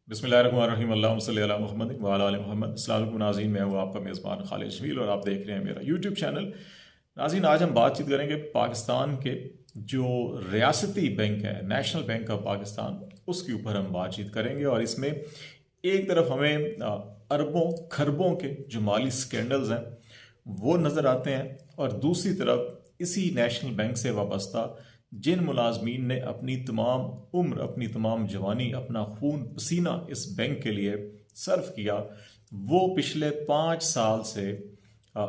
बिस्मिल्लाहिर्रहमानिर्रहीम अल्लाहुम्मा सल्ली अला मुहम्मद व अला आलि मोहम्मद। अस्सलाम वालेकुम नाज़रीन, मैं हूँ आपका मेज़बान खालिद शमील और आप देख रहे हैं मेरा यूट्यूब चैनल। नाज़रीन, आज हम बातचीत करेंगे पाकिस्तान के जो रियासती बैंक है, नेशनल बैंक ऑफ पाकिस्तान, उसके ऊपर हम बातचीत करेंगे। और इसमें एक तरफ हमें अरबों खरबों के जो माली स्कैंडल्स हैं वो नज़र आते हैं, और दूसरी तरफ इसी नेशनल बैंक से वाबस्ता जिन मुलाजमीन ने अपनी तमाम उम्र, अपनी तमाम जवानी, अपना खून पसीना इस बैंक के लिए सर्व किया, वो पिछले 5 साल से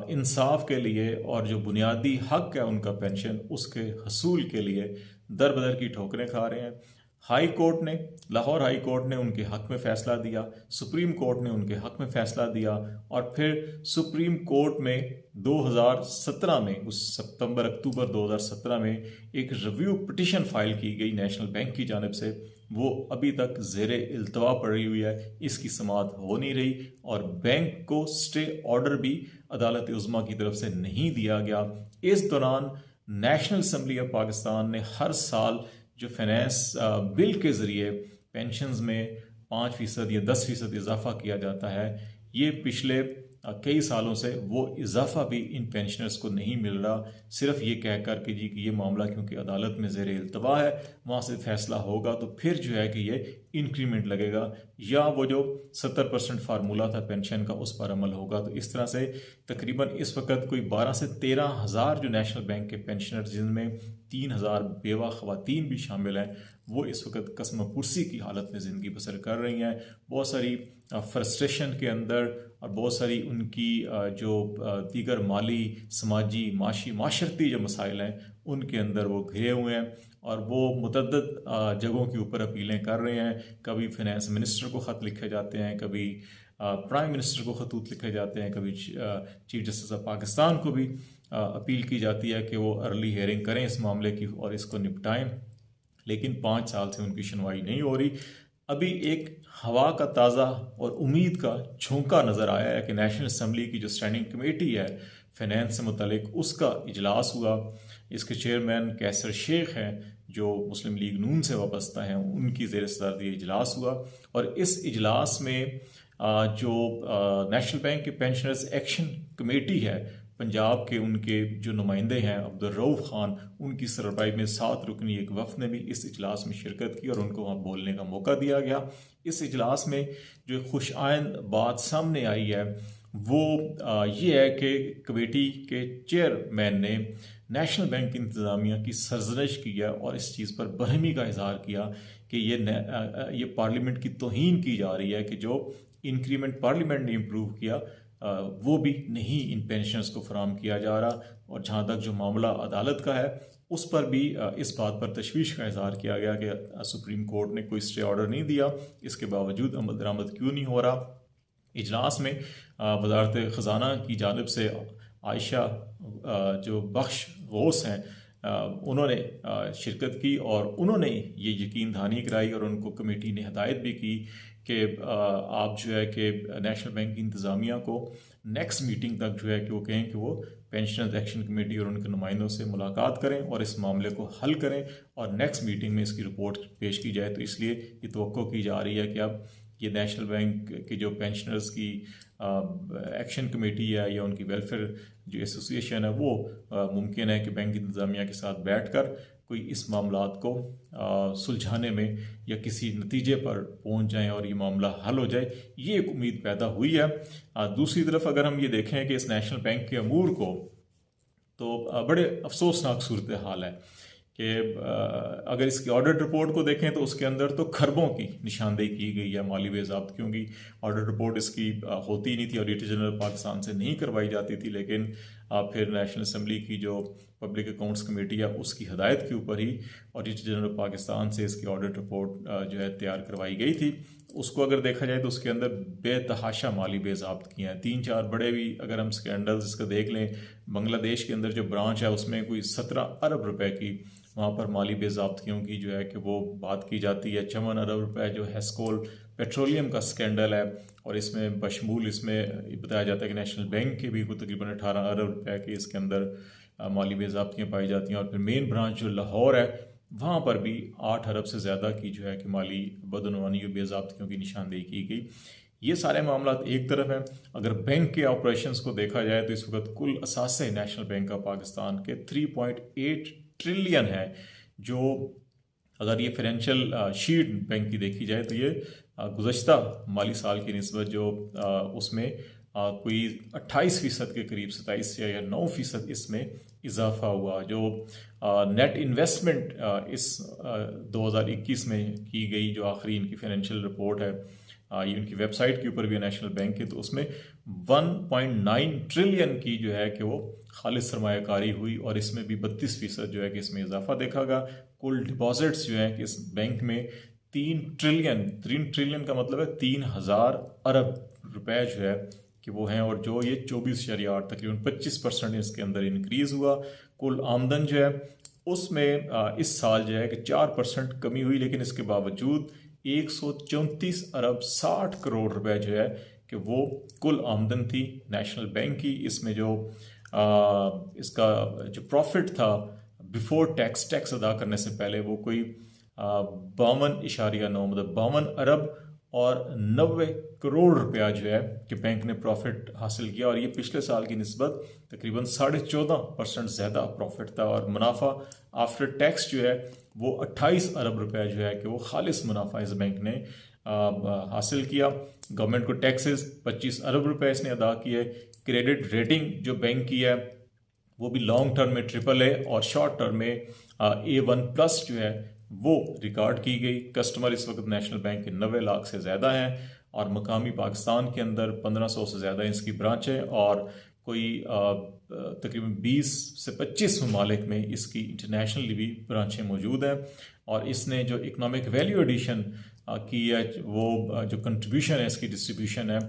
इंसाफ के लिए और जो बुनियादी हक है उनका पेंशन, उसके हसूल के लिए दर बदर की ठोकरें खा रहे हैं। हाई कोर्ट ने, लाहौर हाई कोर्ट ने उनके हक में फ़ैसला दिया, सुप्रीम कोर्ट ने उनके हक में फ़ैसला दिया, और फिर सुप्रीम कोर्ट में 2017 में, उस सितंबर अक्टूबर 2017 में एक रिव्यू पिटिशन फाइल की गई नेशनल बैंक की जानिब से। वो अभी तक ज़ेरे इल्तवा पड़ी हुई है, इसकी समाअत हो नहीं रही, और बैंक को स्टे ऑर्डर भी अदालत उज़्मा की तरफ से नहीं दिया गया। इस दौरान नेशनल असम्बली ऑफ पाकिस्तान ने हर साल जो फाइनेंस बिल के ज़रिए पेंशन्स में 5% या 10% इजाफा किया जाता है, ये पिछले कई सालों से वो इजाफा भी इन पेंशनर्स को नहीं मिल रहा। सिर्फ ये कह कर कि जी कि ये मामला क्योंकि अदालत में ज़ेर इल्तवा है, वहाँ से फैसला होगा तो फिर जो है कि ये इंक्रीमेंट लगेगा, या वो जो 70% फार्मूला था पेंशन का उस पर अमल होगा। तो इस तरह से तकरीबन इस वक्त कोई 12 से 13 हज़ार जो नेशनल बैंक के पेंशनर, जिनमें 3,000 बेवा ख़वातीन भी शामिल हैं, वो इस वक्त कसम पुरसी की हालत में ज़िंदगी बसर कर रही हैं। बहुत सारी फ्रस्ट्रेशन के अंदर और बहुत सारी उनकी जो दीगर माली, समाजी, माशी, माशरती जो मसाइल हैं उनके अंदर वो घिरे हुए हैं, और वो मुतअद्दिद जगहों के ऊपर अपीलें कर रहे हैं। कभी फाइनेंस मिनिस्टर को ख़त लिखे जाते हैं, कभी प्राइम मिनिस्टर को खतूत लिखे जाते हैं, कभी चीफ जस्टिस ऑफ पाकिस्तान को भी अपील की जाती है कि वो अर्ली हेयरिंग करें इस मामले की और इसको निपटाएं, लेकिन 5 साल से उनकी सुनवाई नहीं हो रही। अभी एक हवा का ताज़ा और उम्मीद का झोंका नज़र आया है कि नेशनल असम्बली की जो स्टैंडिंग कमेटी है फाइनेंस से मुतल्लिक, उसका इजलास हुआ। इसके चेयरमैन कैसर शेख हैं, जो मुस्लिम लीग नून से वाबस्ता हैं, उनकी ज़ेर सदारत इजलास हुआ। और इस इजलास में जो नेशनल बैंक के पेंशनर्स एक्शन कमेटी है पंजाब के, उनके जो नुमाइंदे हैं अब्दुल रऊफ खान, उनकी सरबराही में 7 रुकनी एक वफ़द ने भी इस इजलास में शिरकत की और उनको वहाँ बोलने का मौका दिया गया। इस इजलास में जो खुशआइंद बात सामने आई है वो ये है कि कमेटी के चेयरमैन ने नेशनल बैंक इंतज़ामिया की सरजनिश की है और इस चीज़ पर बरहमी का इजहार किया कि ये पार्लियामेंट की तौहीन की जा रही है कि जो इंक्रीमेंट पार्लियामेंट ने इम्प्रूव किया वो भी नहीं इन पेंशनर्स को फराम किया जा रहा। और जहाँ तक जो मामला अदालत का है उस पर भी इस बात पर तशवीश का इजहार किया गया कि सुप्रीम कोर्ट ने कोई स्टे ऑर्डर नहीं दिया, इसके बावजूद अमल दरामद क्यों नहीं हो रहा। इजलास में वजारत ख़जाना की जानिब से आयशा जो बख्श गौस हैं, उन्होंने शिरकत की और उन्होंने ये यकीन दहानी कराई, और उनको कमेटी ने हदायत भी की कि आप जो है कि नेशनल बैंक की इंतज़ामिया को नेक्स्ट मीटिंग तक जो है कि वो कहें कि वो पेंशनर्स एक्शन कमेटी और उनके नुमाइंदों से मुलाकात करें और इस मामले को हल करें, और नेक्स्ट मीटिंग में इसकी रिपोर्ट पेश की जाए। तो इसलिए ये तवक्को की जा रही है कि अब ये नेशनल बैंक की जो पेंशनर्स की एक्शन कमेटी है या उनकी वेलफेयर जो एसोसिएशन है, वो मुमकिन है कि बैंक इंतज़ामिया के साथ बैठकर कोई इस मामलात को सुलझाने में या किसी नतीजे पर पहुंच जाएं और ये मामला हल हो जाए। ये एक उम्मीद पैदा हुई है। दूसरी तरफ अगर हम ये देखें कि इस नेशनल बैंक के अमूर को, तो बड़े अफसोसनाक सूरत हाल है कि अगर इसकी ऑडिट रिपोर्ट को देखें तो उसके अंदर तो खरबों की निशानदेही की गई है माली बेज़ाब्त, क्योंकि ऑडिट रिपोर्ट इसकी होती नहीं थी, ऑडिटर जनरल पाकिस्तान से नहीं करवाई जाती थी, लेकिन फिर नेशनल असम्बली की जो पब्लिक अकाउंट्स कमेटी है उसकी हदायत के ऊपर ही ऑडिटर जनरल पाकिस्तान से इसकी ऑडिट रिपोर्ट जो है तैयार करवाई गई थी। उसको अगर देखा जाए तो उसके अंदर बेतहाशा माली बेज़ाब्त किए हैं। 3-4 बड़े भी अगर हम स्कैंडल्स इसका देख लें, बांग्लादेश के अंदर जो ब्रांच है उसमें कोई 17 अरब रुपए की वहाँ पर माली बेज़ाब्तियों की जो है कि वो बात की जाती है। 54 अरब रुपए जो हेस्कोल पेट्रोलियम का स्कैंडल है, और इसमें बशमूल इसमें बताया जाता है कि नेशनल बैंक के भी तकरीबन 18 अरब रुपए के इसके अंदर माली बेज़ाब्तियाँ पाई जाती हैं। और फिर मेन ब्रांच जो लाहौर है वहाँ पर भी 8 अरब से ज़्यादा की जो है कि माली बदनवानी और बेज़ाब्तियों की निशानदेही की गई। ये सारे मामला एक तरफ हैं। अगर बैंक के ऑपरेशंस को देखा जाए तो इस वक्त कुल असासे नेशनल बैंक ऑफ पाकिस्तान के 3.8 ट्रिलियन है, जो अगर ये फाइनेंशियल शीट बैंक की देखी जाए तो ये गुज़श्ता माली साल की निस्बत जो उसमें कोई 28% के करीब 27 या 9% इसमें इजाफा हुआ। जो नेट इन्वेस्टमेंट इस 2021 में की गई, जो आखिरी इनकी फाइनेंशियल रिपोर्ट है, ये उनकी वेबसाइट के ऊपर भी नेशनल बैंक के, तो उसमें 1.9 ट्रिलियन की जो है कि वो खालिस सरमायाकारी हुई, और इसमें भी 32% जो है कि इसमें इजाफा देखा गया। कुल डिपॉजिट्स जो है कि इस बैंक में 3 ट्रिलियन का मतलब है 3000 अरब रुपए जो है कि वो हैं, और जो ये 24.8 तकरीबन 25% इसके अंदर इंक्रीज़ हुआ। कुल आमदन जो है उसमें इस साल जो है कि 4% कमी हुई, लेकिन इसके बावजूद 134 अरब 60 करोड़ रुपए जो है कि वो कुल आमदन थी नेशनल बैंक की। इसमें जो इसका जो प्रॉफिट था बिफोर टैक्स अदा करने से पहले, वो कोई 52.9 मतलब 52 अरब और 90 करोड़ रुपया जो है कि बैंक ने प्रॉफिट हासिल किया, और ये पिछले साल की निस्बत तकरीबन 14.5% ज़्यादा प्रॉफिट था। और मुनाफा आफ्टर टैक्स जो है वो 28 अरब रुपया जो है कि वो खालिस मुनाफा इस बैंक ने हासिल किया। गवर्नमेंट को टैक्सेस 25 अरब रुपए इसने अदा किए। क्रेडिट रेटिंग जो बैंक की है वो भी लॉन्ग टर्म में AAA और शॉर्ट टर्म में A1+ जो है वो रिकॉर्ड की गई। कस्टमर इस वक्त नेशनल बैंक के 90 लाख से ज़्यादा हैं, और मकामी पाकिस्तान के अंदर 1500 से ज़्यादा इसकी ब्रांच है, और कोई तकरीबन 20 से 25 ममालिक में इसकी इंटरनेशनली भी ब्रांचें मौजूद हैं। और इसने जो इकनॉमिक वैल्यू एडिशन की है, वो जो कंट्रीब्यूशन है इसकी डिस्ट्रीब्यूशन है,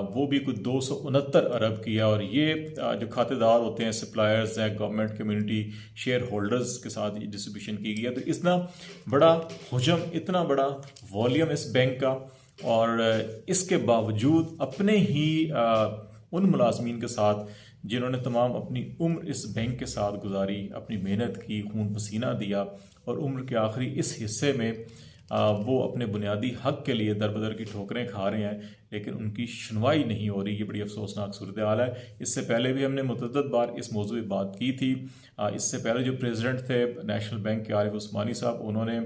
वो भी कुछ 269 अरब की है। और ये जो खातेदार होते हैं, सप्लायर्स हैं, गवर्नमेंट, कम्युनिटी, शेयर होल्डर्स के साथ ये डिस्ट्रीब्यूशन की गई है। तो इतना बड़ा हुजम, इतना बड़ा वॉल्यूम इस बैंक का, और इसके बावजूद अपने ही उन मुलाजमीन के साथ जिन्होंने तमाम अपनी उम्र इस बैंक के साथ गुजारी, अपनी मेहनत की, खून पसीना दिया, और उम्र के आखिरी इस हिस्से में वो अपने बुनियादी हक के लिए दर-बदर की ठोकरें खा रहे हैं, लेकिन उनकी सुनवाई नहीं हो रही। ये बड़ी अफसोसनाक सूरत हाल है। इससे पहले भी हमने मुतअद्दिद बार इस मौजू पे बात की थी। इससे पहले जो प्रेसिडेंट थे नेशनल बैंक के, आरिफ उस्मानी साहब, उन्होंने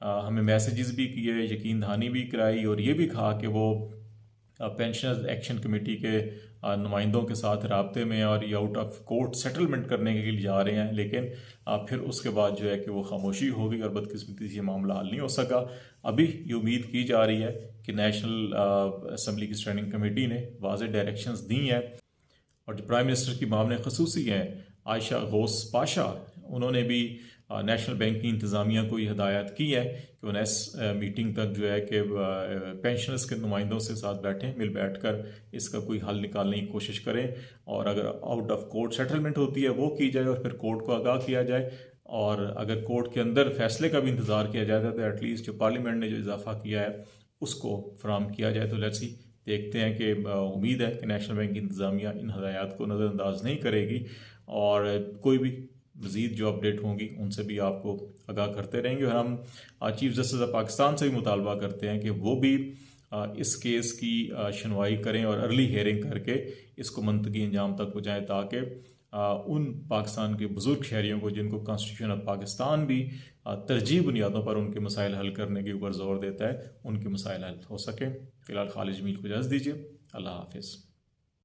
हमें मैसेजेस भी किए, यकीन दहानी भी कराई, और ये भी कहा कि वो पेंशनर्स एक्शन कमेटी के नुमाइंदों के साथ राब्ते में, और ये आउट ऑफ कोर्ट सेटलमेंट करने के लिए जा रहे हैं। लेकिन फिर उसके बाद जो है कि वो खामोशी हो गई, और बदकिस्मती से ये मामला हल नहीं हो सका। अभी ये उम्मीद की जा रही है कि नेशनल असम्बली की स्टैंडिंग कमेटी ने वाज़ेह डायरेक्शंस दी हैं, और जो प्राइम मिनिस्टर की मामले खसूसी हैं आयशा गौस पाशा, उन्होंने भी नेशनल बैंक की इंतज़ामिया को ये हदायत की है कि वो नेक्स्ट मीटिंग तक जो है कि पेंशनर्स के नुमाइंदों से साथ बैठें, मिल बैठ कर इसका कोई हल निकालने की कोशिश करें, और अगर आउट ऑफ कोर्ट सेटलमेंट होती है वो की जाए, और फिर कोर्ट को आगाह किया जाए। और अगर कोर्ट के अंदर फैसले का भी इंतज़ार किया जाता है तो एटलीस्ट जो पार्लियामेंट ने जो इजाफा किया है उसको फराहम किया जाए। तो लेट्स सी, देखते हैं कि उम्मीद है कि नेशनल बैंक की इंतज़ामिया इन हदायत को नज़रअंदाज नहीं करेगी, और कोई भी मज़ीद जो अपडेट होंगी उनसे भी आपको आगाह करते रहेंगे। और हम चीफ जस्टिस ऑफ पाकिस्तान से भी मुतालबा करते हैं कि वो भी इस केस की सुनवाई करें, और अर्ली हियरिंग करके इसको मंतकी अंजाम तक पहुँचाएँ, ताकि उन पाकिस्तान के बुज़ुर्ग शहरियों को जिनको कॉन्स्टिट्यूशन ऑफ पाकिस्तान भी तरजीह बुनियादों पर उनके मसाइल हल करने के ऊपर ज़ोर देता है, उनके मसाइल हल हो सके। फ़िलहाल खालिद जमील को इजाज़त दीजिए। अल्लाह हाफिज़।